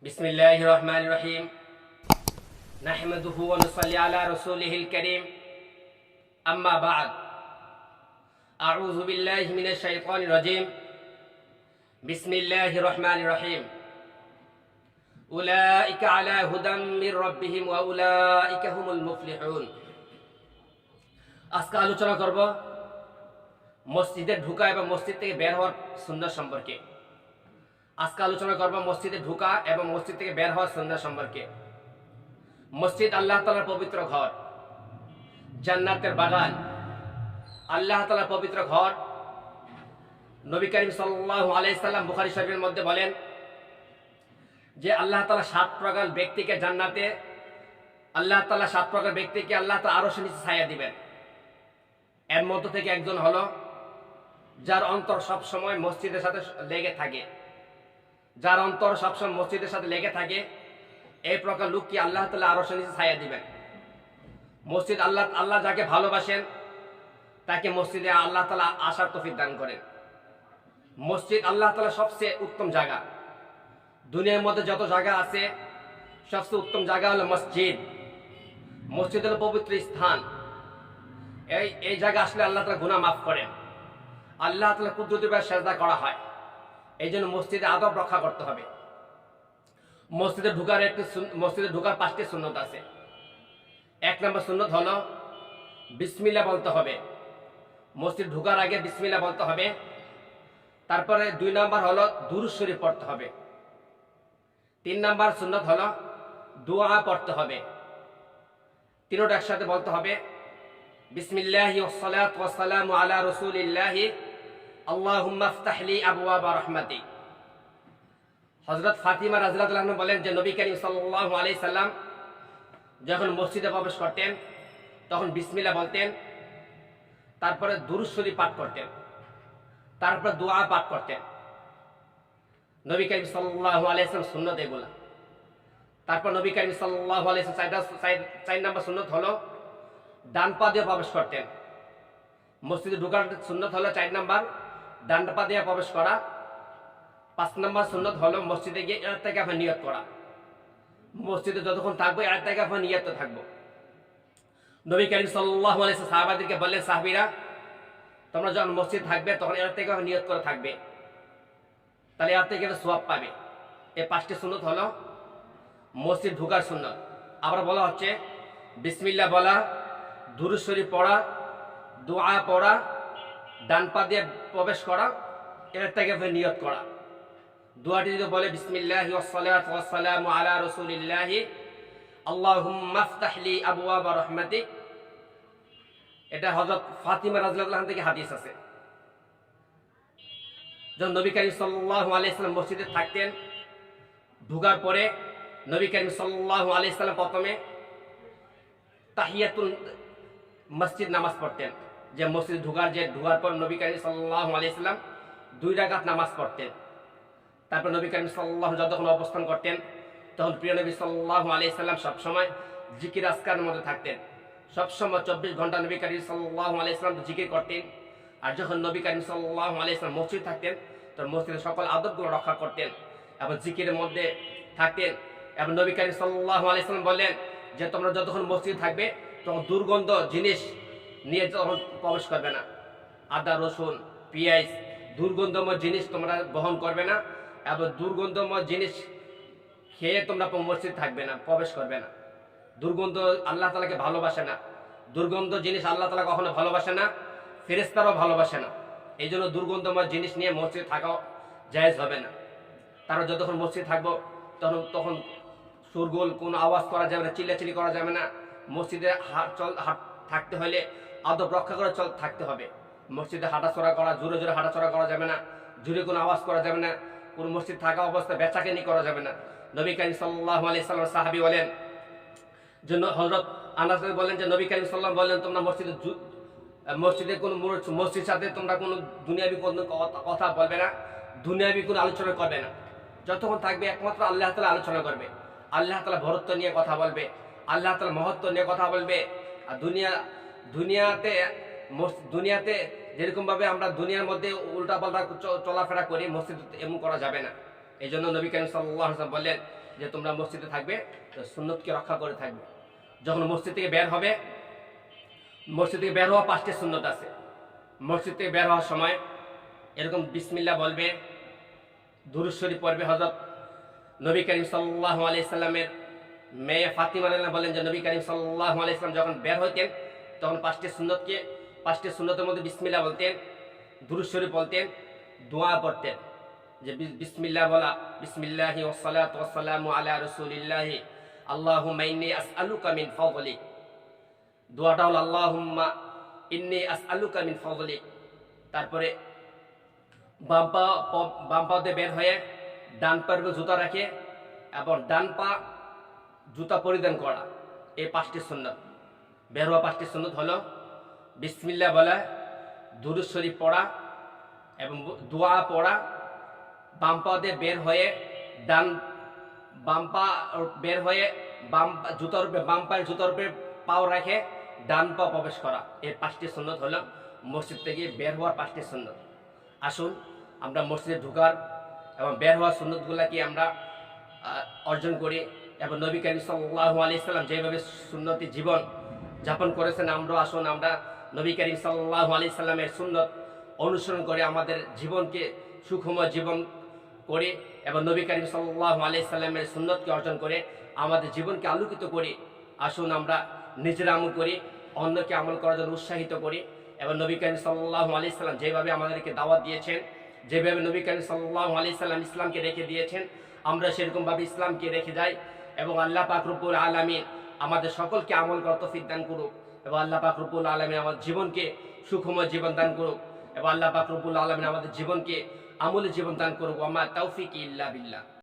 बिस्मिल्लाहिर रहमानिर रहीम नहमदुहु व नुसल्ली अला रसूलिहिल करीम अम्मा बाद अऊज़ु बिल्लाहि मिनश शैतानिर रजीम बिस्मिल्लाहिर रहमानिर रहीम उलाइका अला हुदाम मिर रब्बिहिम व उलाइका हुमुल मुफलिहुन। আজকে আলোচনা করব মসজিদে ঢোকা এবং মসজিদ থেকে বের হওয়ার সুন্নাত সম্পর্কে। আজকে আলোচনা করব মসজিদে ঢোকা এবং মসজিদ থেকে বের হওয়ার সুন্নাত সম্পর্কে। মসজিদ আল্লাহ তাআলার পবিত্র ঘর, জান্নাতের বাগান, আল্লাহ তাআলার পবিত্র ঘর। নবী করিম সাল্লাল্লাহু আলাইহি সাল্লাম বুখারী শরীফের মধ্যে বলেন যে আল্লাহ তাআলা 7 প্রকার ব্যক্তিকে জান্নাতে, আল্লাহ তাআলা 7 প্রকার ব্যক্তিকে আল্লাহ তাআলা আরশের নিচে ছায়া দিবেন। এর মধ্য থেকে একজন হলো যার অন্তর সব সময় মসজিদের সাথে লেগে থাকে, যার অন্তর সবসময় মসজিদের সাথে লেগে থাকে, এই প্রকার লোককে আল্লাহ তাআলা আরশের নিচে ছায়া দিবেন। মসজিদ আল্লাহ যাকে ভালোবাসেন তাকে মসজিদে আল্লাহ তাআলা আসার তৌফিক দান করেন। মসজিদ আল্লাহ তাআলা সবচেয়ে উত্তম জায়গা। দুনিয়ার মধ্যে যত জায়গা আছে সবচেয়ে উত্তম জায়গা হলো মসজিদ। মসজিদ হলো পবিত্র স্থান। এই জায়গা আসলে আল্লাহ তাআলা গুনাহ মাফ করেন, আল্লাহ তাআলা কুদরতিভাবে সেজদা করা হয়। এই জন্য মসজিদে আদব রক্ষা করতে হবে। মসজিদে ঢোকার 5টি সুন্নত আছে। 1 নম্বর সুন্নত হলো বিসমিল্লাহ বলতে হবে। মসজিদ ঢোকার আগে বিসমিল্লাহ বলতে হবে। তারপরে 2 নম্বর হলো দুরূদ শরীফ পড়তে হবে। 3 নম্বর সুন্নত হলো দোয়া পড়তে হবে। তিনটা একসাথে বলতে হবে, বিসমিল্লাহি ওয়াসসালাতু ওয়াসসালামু আলা রাসূলিল্লাহি আল্লাহুম্মা ইফতাহ লি আবওয়াবা রাহমাতিক। হযরত ফাতিমা রাদিয়াল্লাহু আনহা বলেন যে নবী করিম সাল্লাল্লাহু আলাইহি সাল্লাম যখন মসজিদে প্রবেশ করতেন তখন বিসমিল্লাহ বলতেন, তারপরে দুরূদ শরীফ পাঠ করতেন, তারপর দোয়া পাঠ করতেন। নবী করিম সাল্লাল্লাহু আলাইহি সাল্লাম সুন্নাত এগুলা। তারপর নবী করিম সাল্লাল্লাহু আলাইহি সাল্লাম 4 নম্বর সুন্নাত হলো ডান পা দিয়ে প্রবেশ করতেন। মসজিদে ঢোকার সুন্নাত হলো 4 নম্বর ডান পা দিয়ে প্রবেশ করা। 5 নম্বর সুন্নাত হলো মসজিদে গিয়ে ইতিকাফে নিয়ত করা। মসজিদে যতক্ষণ থাকবো ইতিকাফে নিয়ত থাকবো। নবী করিম সাল্লাল্লাহু আলাইহি ওয়াসাল্লাম সাহাবাদেরকে বললেন, সাহাবীরা তোমরা যখন মসজিদ থাকবে তখন ইতিকাফে নিয়ত করে থাকবে, তাহলে ইতিকাফের সওয়াব পাবে। এই 5টি সুন্নাত হলো মসজিদ ঢোকার সুন্নাত। আবার বলা হচ্ছে বিসমিল্লাহ বলা, দুরূদ শরীফ পড়া, দোয়া পড়া, ডান পা দিয়ে প্রবেশ করা, ইতিকাফে নিয়ত করা। দোয়াটি যদি বলে বিসমিল্লাহি ওয়াসসালাতু ওয়াসসালামু আলা রাসূলিল্লাহি আল্লাহুম্মা ইফতাহ লি আবওয়াবা রাহমাতিক, এটা হযরত ফাতিমা রাদিয়াল্লাহু আনহা থেকে হাদিস আছে। যখন নবী করিম সাল্লাল্লাহু আলাইহি সাল্লাম মসজিদে থাকতেন, ঢোকার পরে নবী করিম সাল্লাল্লাহু আলাইহি সাল্লাম প্রথমে তাহিয়াতুল মসজিদ নামাজ পড়তেন। যে মসজিদ ঢোকার পর নবী করিম সাল্লাল্লাহু আলাইহি সাল্লাম 2 রাকাত নামাজ পড়তেন। তারপর নবী করিম সাল্লাল্লাহু যতক্ষণ অবস্থান করতেন তখন প্রিয় নবী সাল্লাল্লাহু আলাইহি সাল্লাম সবসময় জিকির আজকারের মধ্যে থাকতেন। সবসময় 24 ঘন্টা নবী করিম সাল্লাল্লাহু আলাইহি সাল্লাম জিকির করতেন। আর যখন নবী করিম সাল্লাল্লাহু আলাইহি সাল্লাম মসজিদ থাকতেন তখন মসজিদের সকল আদবগুলো রক্ষা করতেন এবং জিকিরের মধ্যে থাকতেন। এবং নবী করিম সাল্লাল্লাহু আলাইহি সাল্লাম বললেন যে তোমরা যতক্ষণ মসজিদ থাকবে তখন দুর্গন্ধ জিনিস নিয়ে তখন প্রবেশ করবে না। আদা, রসুন, পেঁয়াজ, দুর্গন্ধময় জিনিস তোমরা বহন করবে না এবং দুর্গন্ধময় জিনিস খেয়ে তোমরা মসজিদ থাকবে না, প্রবেশ করবে না। দুর্গন্ধ আল্লাহ তাআলাকে ভালোবাসে না। দুর্গন্ধ জিনিস আল্লাহ তাআলা কখনো ভালোবাসে না, ফেরেশতারাও ভালোবাসে না। এই জন্য দুর্গন্ধময় জিনিস নিয়ে মসজিদ থাকাও জায়েজ হবে না। তারা যতক্ষণ মসজিদ থাকবো তখন সুরগোল কোনো আওয়াজ করা যাবে না, চিল্লাচিল্লি করা যাবে না। মসজিদে থাকতে হলে আদব রক্ষা করে থাকতে হবে। মসজিদে হাঁটাচড়া করা, জোরে জোরে হাঁটাচড়া করা যাবে না, জোরে কোনো আওয়াজ করা যাবে না, কোনো মসজিদ থাকা অবস্থায় বেচাকেনি করা যাবে না। নবী করিম সাল্লাল্লাহু আলাইহি সাল্লাম সাহাবী বলেন যে হযরত আনাস বলেন যে নবী করিম সাল্লাল্লাহু বলেন তোমরা মসজিদে কোনো মসজিদের সাথে তোমরা কোনো দুনিয়াবি কোনো কথা বলবে না, দুনিয়াবি কোনো আলোচনা করবে না। যতক্ষণ থাকবে একমাত্র আল্লাহ তাআলা আলোচনা করবে, আল্লাহ তাআলা বরত্ব নিয়ে কথা বলবে, আল্লাহ তাআলা মহত্ব নিয়ে কথা বলবে। আর দুনিয়াতে যেরকম ভাবে আমরা দুনিয়ার মধ্যে উল্টাপাল্টা চলাফেরা করি, মসজিদ এমন করা যাবে না। এই জন্য নবী করিম সাল্লাল্লাহু আলাইহি ওয়াসাল্লাম বললেন যে তোমরা মসজিদে থাকবে তো সুন্নতকে রক্ষা করে থাকবে। যখন মসজিদ থেকে বের হবে, মসজিদ থেকে বের হওয়া 5টি সুন্নত আছে। মসজিদ থেকে বের হওয়ার সময় এরকম বিসমিল্লাহ বলবে, দুরূদ শরীফ পড়বে। হযরত নবী করিম সাল্লাল্লাহু আলাইহি সাল্লামের মেয়ে ফাতিমা রাদিয়াল্লাহু বলেন যে নবী করিম সাল্লাল্লাহু আলাইহি সাল্লাম যখন বের হইতেন তখন 5টি সুন্নতের মধ্যে বিসমিল্লাহ বলতেন, দুরূদ শরীফ বলতেন, দোয়া পড়তেন। যে বিসমিল্লাহ বলা, বিসমিল্লাহি ওয়াসসালাতু ওয়াসসালামু আলা রাসূলিল্লাহি আল্লাহুম্মা ইন্নী আসআলুকা মিন ফাদলিক। দোয়াটা হলো আল্লাহুম্মা ইন্নী আসআলুকা মিন ফাদলিক। তারপরে বাম পা দিয়ে বের হয়ে ডান পায়ের উপর জুতা রাখে এবং ডান পা জুতা পরিধান করা। এই 5টি সুন্নত, বের হওয়া 5টি সুন্নত হলো বিসমিল্লাহ বলা, দুরূদ শরীফ পড়া এবং দোয়া পড়া, বাম পা দিয়ে বের হয়ে বাম পায়ের জুতার উপরে পাও রেখে ডান পা প্রবেশ করা। এই 5টি সুন্নত হলো মসজিদ থেকে বের হওয়ার 5টি সুন্নত। আসুন আমরা মসজিদে ঢোকার এবং বের হওয়ার সুন্নতগুলোকে আমরা অর্জন করি এবং নবী করিম সাল্লাল্লাহু আলাইহি সাল্লাম যেভাবে সুন্নতি জীবন যাপন করেছেন আসুন আমরা নবী করিম সাল্লাল্লাহু আলাইহি সাল্লামের সুন্নত অনুসরণ করে আমাদের জীবনকে সুখময় জীবন করি এবং নবী করিম সাল্লাল্লাহু আলাইহি সাল্লামের সুন্নতকে অর্জন করে আমাদের জীবনকে আলোকিত করি। আসুন আমরা নিজেরা আমল করি, অন্যকে আমল করার জন্য উৎসাহিত করি এবং নবী করিম সাল্লাল্লাহু আলাইহি সাল্লাম যেভাবে আমাদেরকে দাওয়াত দিয়েছেন, যেভাবে নবী করিম সাল্লাল্লাহু আলাইহি সাল্লাম ইসলামকে রেখে দিয়েছেন, আমরা সেরকমভাবে ইসলামকে রেখে যাই এবং আল্লাহ পাক রব্বুল আলামিন আমাদের সকলকে আমল করার তৌফিক দান করুক এবং আল্লাহ পাক রব্বুল আলামিন আমাদের জীবনকে সুখময় জীবন দান করুক এবং আল্লাহ পাক রব্বুল আলামিন আমাদের জীবনকে আমলে জীবন দান করুক। ওয়া মা তাওফিক ইল্লা বিল্লাহ।